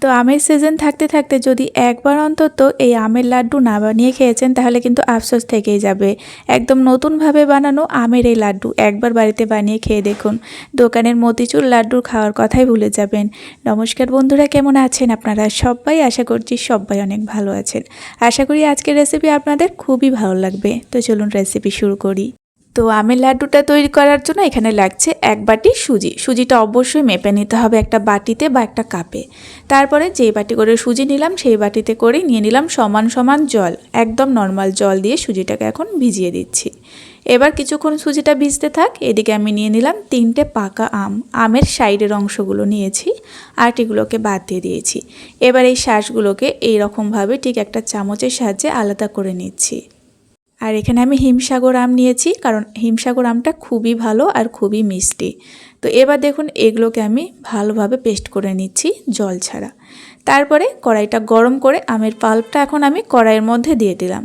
তো আমের সিজন থাকতে থাকতে যদি একবার অন্তত এই আমের লাড্ডু না বানিয়ে খেয়েছেন তাহলে কিন্তু আফসোস থেকেই যাবে। একদম নতুনভাবে বানানো আমের এই লাড্ডু একবার বাড়িতে বানিয়ে খেয়ে দেখুন, দোকানের মতিচুর লাড্ডু খাওয়ার কথাই ভুলে যাবেন। নমস্কার বন্ধুরা, কেমন আছেন আপনারা সবাই? আশা করছি সবাই অনেক ভালো আছেন। আশা করি আজকের রেসিপি আপনাদের খুবই ভালো লাগবে। তো চলুন রেসিপি শুরু করি। তো আমের লাড্ডুটা তৈরি করার জন্য এখানে লাগছে 1 বাটি সুজি। সুজিটা অবশ্যই মেপে নিতে হবে একটা বাটিতে বা একটা কাপে। তারপরে যেই বাটি করে সুজি নিলাম সেই বাটিতে করে নিয়ে নিলাম সমান সমান জল। একদম নর্মাল জল দিয়ে সুজিটাকে এখন ভিজিয়ে দিচ্ছি। এবার কিছুক্ষণ সুজিটা ভিজতে থাক। এদিকে আমি নিয়ে নিলাম 3টে পাকা আম। আমের সাইডের অংশগুলো নিয়েছি, আটিগুলোকে বাদ দিয়ে দিয়েছি। এবার এই শাঁসগুলোকে এইরকমভাবে ঠিক একটা চামচের সাহায্যে আলাদা করে নিচ্ছি। আর এখানে আমি হিমসাগর আম নিয়েছি, কারণ হিমসাগর আমটা খুবই ভালো আর খুবই মিষ্টি। তো এবার দেখুন এগুলোকে আমি ভালোভাবে পেস্ট করে নিচ্ছি জল ছাড়া। তারপরে কড়াইটা গরম করে আমের পাল্পটা এখন আমি কড়াইয়ের মধ্যে দিয়ে দিলাম।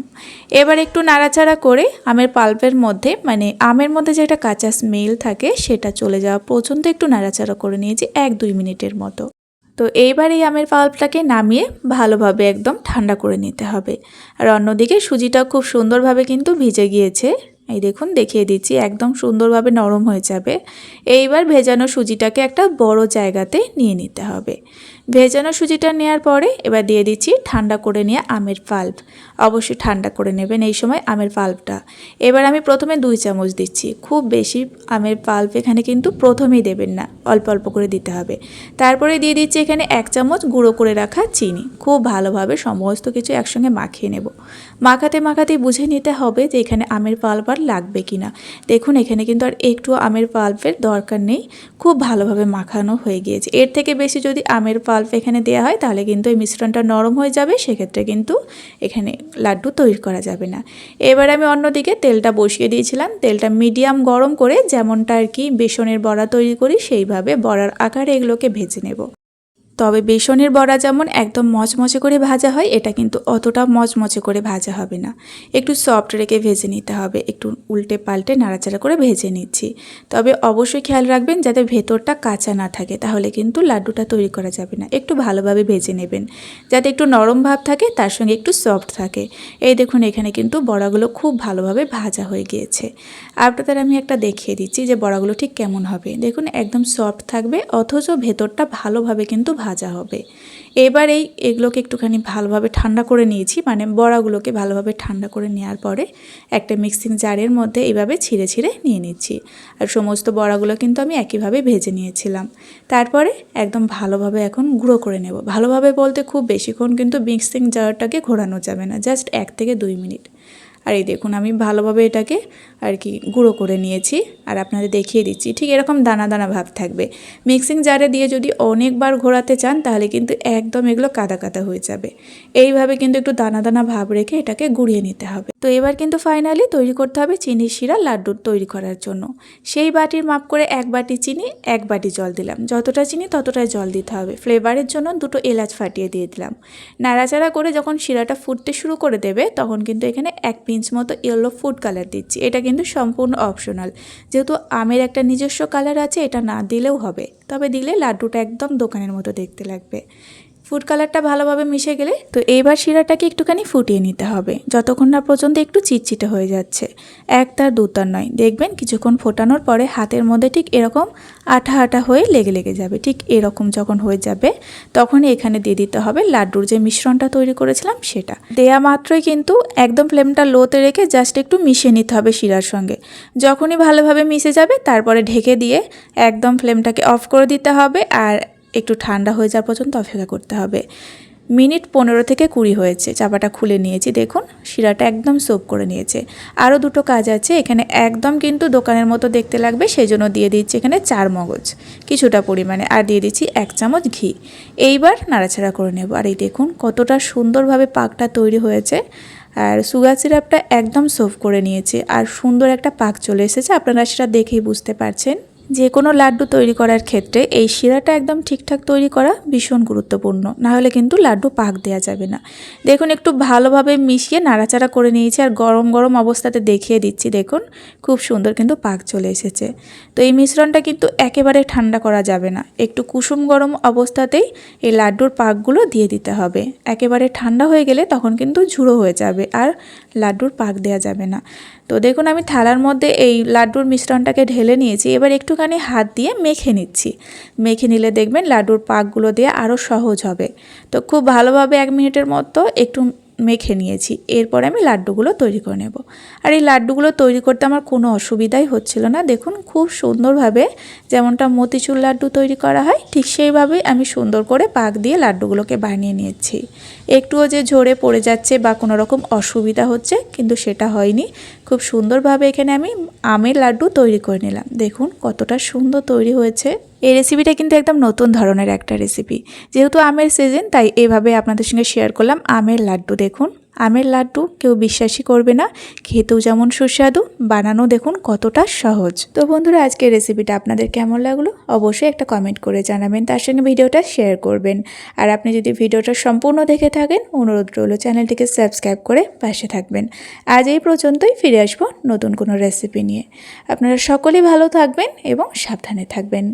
এবার একটু নাড়াচাড়া করে আমের পাল্পের মধ্যে, মানে আমের মধ্যে যে একটা কাঁচা স্মেল থাকে সেটা চলে যাওয়া পর্যন্ত একটু নাড়াচাড়া করে নিয়েছি 1-2 মিনিটের মতো। তো এইবার এই আমের পাল্পটাকে নামিয়ে ভালোভাবে একদম ঠান্ডা করে নিতে হবে। আর অন্যদিকে সুজিটা খুব সুন্দরভাবে কিন্তু ভিজে গিয়েছে। এই দেখুন দেখিয়ে দিচ্ছি, একদম সুন্দরভাবে নরম হয়ে যাবে। এইবার ভেজানো সুজিটাকে একটা বড় জায়গাতে নিয়ে নিতে হবে। ভেজানো সুজিটা নেওয়ার পরে এবার দিয়ে দিচ্ছি ঠান্ডা করে নেওয়া আমের পাল্প। অবশ্যই ঠান্ডা করে নেবেন এই সময় আমের পাল্পটা। এবার আমি প্রথমে 2 চামচ দিচ্ছি। খুব বেশি আমের পাল্প এখানে কিন্তু প্রথমেই দেবেন না, অল্প অল্প করে দিতে হবে। তারপরে দিয়ে দিচ্ছি এখানে 1 চামচ গুঁড়ো করে রাখা চিনি। খুব ভালোভাবে সমস্ত কিছু একসঙ্গে মাখিয়ে নেব। মাখাতে মাখাতে বুঝে নিতে হবে যে এখানে আমের পাল্প আর লাগবে কিনা। দেখুন এখানে কিন্তু আর একটু আমের পাল্পের দরকার নেই, খুব ভালোভাবে মাখানো হয়ে গিয়েছে। এর থেকে বেশি যদি আমের পাল্প এখানে দেওয়া হয় তাহলে কিন্তু এই মিশ্রণটা নরম হয়ে যাবে, সেক্ষেত্রে কিন্তু এখানে লাড্ডু তৈরি করা যাবে না। এবার আমি অন্যদিকে তেলটা বসিয়ে দিয়েছিলাম। তেলটা মিডিয়াম গরম করে যেমনটা আর কি বেসনের বড়া তৈরি করি সেইভাবে বড়ার আকারে এগুলোকে ভেজে নেব। তবে বেসনের বড়া যেমন একদম মচমচে করে ভাজা হয়, এটা কিন্তু অতটা মচমচে করে ভাজা হবে না। একটু সফট রেখে ভেজে নিতে হবে। একটু উল্টে পাল্টে নাড়াচাড়া করে ভেজে নিচ্ছি। তবে অবশ্যই খেয়াল রাখবেন যাতে ভেতরটা কাঁচা না থাকে, তাহলে কিন্তু লাড্ডুটা তৈরি করা যাবে না। একটু ভালোভাবে ভেজে নেবেন যাতে একটু নরম ভাব থাকে, তার সঙ্গে একটু সফট থাকে। এই দেখুন এখানে কিন্তু বড়াগুলো খুব ভালোভাবে ভাজা হয়ে গিয়েছে। আপনাদের আমি একটা দেখিয়ে দিচ্ছি যে বড়াগুলো ঠিক কেমন হবে। দেখুন একদম সফট থাকবে অথচ ভেতরটা ভালোভাবে কিন্তু ভাজা হবে। এবার এগুলোকে একটুখানি ভালোভাবে ঠান্ডা করে নিয়েছি, মানে বড়াগুলোকে ভালোভাবে ঠান্ডা করে নেওয়ার পরে একটা মিক্সিং জারের মধ্যে এইভাবে ছিঁড়ে ছিঁড়ে নিয়ে নিচ্ছি। আর সমস্ত বড়াগুলো কিন্তু আমি একইভাবে ভেজে নিয়েছিলাম। তারপরে একদম ভালোভাবে এখন গুঁড়ো করে নেব। ভালোভাবে বলতে খুব বেশিক্ষণ কিন্তু মিক্সিং জারটাকে ঘোরানো যাবে না, জাস্ট 1 থেকে 2 মিনিট। আর এই দেখুন আমি ভালোভাবে এটাকে আর কি গুঁড়ো করে নিয়েছি। আর আপনাদের দেখিয়ে দিচ্ছি ঠিক এরকম দানা দানা ভাব থাকবে। মিক্সিং জারে দিয়ে যদি অনেকবার ঘোরাতে চান তাহলে কিন্তু একদম এগুলো কাদা কাদা হয়ে যাবে। এইভাবে কিন্তু একটু দানা দানা ভাব রেখে এটাকে গুঁড়িয়ে নিতে হবে। তো এবার কিন্তু ফাইনালি তৈরি করতে হবে চিনির শিরা লাড্ডু তৈরি করার জন্য। সেই বাটির মাপ করে 1 বাটি চিনি 1 বাটি জল দিলাম। যতটা চিনি ততটাই জল দিতে হবে। ফ্লেভারের জন্য 2টো এলাচ ফাটিয়ে দিয়ে দিলাম। নাড়াচাড়া করে যখন শিরাটা ফুটতে শুরু করে দেবে তখন কিন্তু এখানে 1 পিঞ্চ মতো ইয়েলো ফুড কালার দিচ্ছি। এটা কিন্তু সম্পূর্ণ অপশনাল, যেহেতু আমের একটা নিজস্ব কালার আছে, এটা না দিলেও হবে, তবে দিলে লাড্ডুটা একদম দোকানের মতো দেখতে লাগবে। ফুড কালারটা ভালোভাবে মিশে গেলে তো এইবার শিরাটাকে একটুখানি ফুটিয়ে নিতে হবে যতক্ষণ না পর্যন্ত একটু চিটচিটে হয়ে যাচ্ছে। 1 তার 2 তার নয়, দেখবেন কিছুক্ষণ ফোটানোর পরে হাতের মধ্যে ঠিক এরকম আঠা আঠা হয়ে লেগে লেগে যাবে। ঠিক এরকম যখন হয়ে যাবে তখনই এখানে দিয়ে দিতে হবে লাড্ডুর যে মিশ্রণটা তৈরি করেছিলাম সেটা। দেয়া মাত্রই কিন্তু একদম ফ্লেমটা লোতে রেখে জাস্ট একটু মিশিয়ে নিতে হবে শিরার সঙ্গে। যখনই ভালোভাবে মিশে যাবে তারপরে ঢেকে দিয়ে একদম ফ্লেমটাকে অফ করে দিতে হবে আর একটু ঠান্ডা হয়ে যাওয়ার পর্যন্ত অপেক্ষা করতে হবে। মিনিট 15 থেকে 20 হয়েছে, চাপাটা খুলে নিয়েছি। দেখুন শিরাটা একদম সোপ করে নিয়েছে। আরও 2টো কাজ আছে এখানে, একদম কিন্তু দোকানের মতো দেখতে লাগবে, সেই জন্য দিয়ে দিচ্ছি এখানে 4 মগজ কিছুটা পরিমাণে, আর দিয়ে দিচ্ছি 1 চামচ ঘি। এইবার নাড়াচাড়া করে নেব। আর এই দেখুন কতটা সুন্দরভাবে পাকটা তৈরি হয়েছে। আর সুগার সিরাপটা একদম সোপ করে নিয়েছে আর সুন্দর একটা পাক চলে এসেছে, আপনারা সেটা দেখেই বুঝতে পারছেন। যে কোনো লাড্ডু তৈরি করার ক্ষেত্রে এই শিরাটা একদম ঠিকঠাক তৈরি করা ভীষণ গুরুত্বপূর্ণ, না হলে কিন্তু লাড্ডু পাক দেওয়া যাবে না। দেখুন একটু ভালোভাবে মিশিয়ে নাড়াচাড়া করে নিয়েছি আর গরম গরম অবস্থাতে দেখিয়ে দিচ্ছি। দেখুন খুব সুন্দর কিন্তু পাক চলে এসেছে। তো এই মিশ্রণটা কিন্তু একেবারে ঠান্ডা করা যাবে না, একটু কুসুম গরম অবস্থাতেই এই লাড্ডুর পাকগুলো দিয়ে দিতে হবে। একেবারে ঠান্ডা হয়ে গেলে তখন কিন্তু ঝুড়ো হয়ে যাবে আর লাড্ডুর পাক দেওয়া যাবে না। তো দেখুন আমি থালার মধ্যে এই লাড্ডুর মিশ্রণটাকে ঢেলে নিয়েছি, এবার একটুখানি হাত দিয়ে মেখে নিচ্ছি। মেখে নিলে দেখবেন লাড্ডুর পাকগুলো দিয়ে আরও সহজ হবে। তো খুব ভালোভাবে 1 মিনিটের মতো একটু মেখে নিয়েছি। এরপর আমি লাড্ডুগুলো তৈরি করে নেব। আর এই লাড্ডুগুলো তৈরি করতে আমার কোনো অসুবিধাই হচ্ছিল না। দেখুন খুব সুন্দরভাবে যেমনটা মতিচুর লাড্ডু তৈরি করা হয় ঠিক সেইভাবেই আমি সুন্দর করে পাক দিয়ে লাড্ডুগুলোকে বানিয়ে নিয়েছি। একটুও যে ঝরে পড়ে যাচ্ছে বা কোনো রকম অসুবিধা হচ্ছে কিন্তু সেটা হয়নি। খুব সুন্দরভাবে এখানে আমি আমের লাড্ডু তৈরি করে নিলাম। দেখুন কতটা সুন্দর তৈরি হয়েছে। এই রেসিপিটা কিন্তু একদম নতুন ধরনের একটা রেসিপি। যেহেতু আমের সিজন তাই এভাবে আপনাদের সঙ্গে শেয়ার করলাম আমের লাড্ডু। দেখুন আমের লাড্ডু কেউ বিশ্বাসই করবে না, খেতেও যেমন সুস্বাদু, বানানো দেখুন কতটা সহজ। তো বন্ধুরা আজকের রেসিপিটা আপনাদের কেমন লাগলো অবশ্যই একটা কমেন্ট করে জানাবেন, তার সঙ্গে ভিডিওটা শেয়ার করবেন। আর আপনি যদি ভিডিওটা সম্পূর্ণ দেখে থাকেন অনুরোধ রইল চ্যানেলটিকে সাবস্ক্রাইব করে পাশে থাকবেন। আজ এই পর্যন্তই, ফিরে আসবো নতুন কোনো রেসিপি নিয়ে। আপনারা সকলেই ভালো থাকবেন এবং সাবধানে থাকবেন।